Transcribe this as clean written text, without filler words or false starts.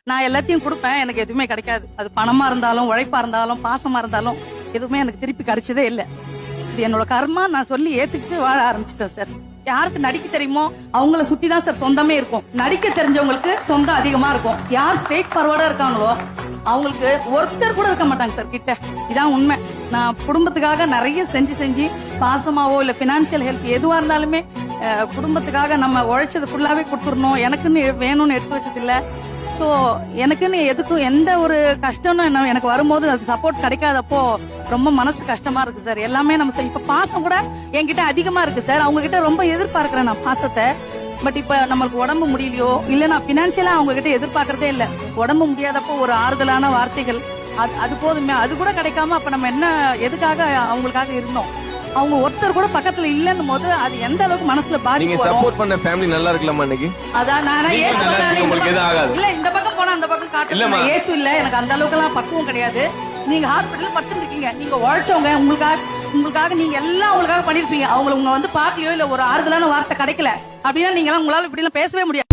நான் எல்லாத்தையும் கொடுப்பேன், எனக்கு எதுவுமே கிடைக்காது. அது பணமா இருந்தாலும், உழைப்பா இருந்தாலும், பாசமா இருந்தாலும் எதுவுமே எனக்கு திருப்பி கிடைச்சதே இல்ல. இது என்னோட கர்மா, நான் சொல்லி ஏத்துக்கிட்டு வாழ ஆரம்பிச்சிட்டேன் சார். யாருக்கு நடிக்க தெரியுமோ அவங்கள சுத்தி தான் சார் சொந்தமே இருக்கும். நடிக்க தெரிஞ்சவங்களுக்கு சொந்தம் அதிகமா இருக்கும். யார் ஸ்ட்ரெயிட் ஃபார்வர்டா இருக்காங்களோ அவங்களுக்கு ஒருத்தர் கூட இருக்க மாட்டாங்க சார் கிட்ட. இதான் உண்மை. நான் குடும்பத்துக்காக நிறைய செஞ்சு பாசமாவோ இல்ல பினான்சியல் ஹெல்ப் எதுவா இருந்தாலுமே குடும்பத்துக்காக நம்ம உழைச்சது ஃபுல்லாவே கொடுத்துடணும், எனக்குன்னு வேணும்னு எடுத்து வச்சது இல்ல. சோ எனக்குன்னு எதுக்கும் எந்த ஒரு கஷ்டம்னு எனக்கு வரும்போது அது சப்போர்ட் கிடைக்காதப்போ ரொம்ப மனசு கஷ்டமா இருக்கு சார். எல்லாமே நம்ம இப்ப பாசம் கூட என்கிட்ட அதிகமா இருக்கு சார். அவங்க கிட்ட ரொம்ப எதிர்பார்க்கிறேன் நான் பாசத்தை. பட் இப்ப நம்மளுக்கு உடம்பு முடியலையோ இல்ல நான் பினான்சியலா அவங்க கிட்ட எதிர்பார்க்கறதே இல்ல. உடம்பு முடியாதப்போ ஒரு ஆறுதலான வார்த்தைகள் அது போதுமே. அது கூட கிடைக்காம அப்ப நம்ம என்ன எதுக்காக அவங்களுக்காக இருந்தோம்? அவங்க ஒருத்தர் கூட பக்கத்துல இல்லன்னும் போது அது எந்த அளவுக்கு மனசுல நீங்க பாதிப்பு சப்போர்ட் பண்ண ஃபேமிலி நல்லா இருக்கலாமா இன்னைக்கு? அதான் நான் இயேசு வந்தாலே உங்களுக்கு எதுவும் ஆகாது. இல்ல இந்த பக்கம் போனா அந்த பக்கம் காட்டுல இயேசு இல்ல. எனக்கு அந்த அளவுக்கு எல்லாம் பக்குவம் கிடையாது. நீங்க ஹாஸ்பிடல் படுத்து இருக்கீங்க, நீங்க உழைச்சவங்க, உங்களுக்காக நீங்க எல்லாம் உங்களுக்காக பண்ணிருப்பீங்க. அவங்களை உங்க வந்து பாக்கலையோ இல்ல ஒரு ஆறுதலான வார்த்தை கிடைக்கல அப்படின்னா நீங்க எல்லாம் உங்களால இப்படி எல்லாம் பேசவே முடியாது.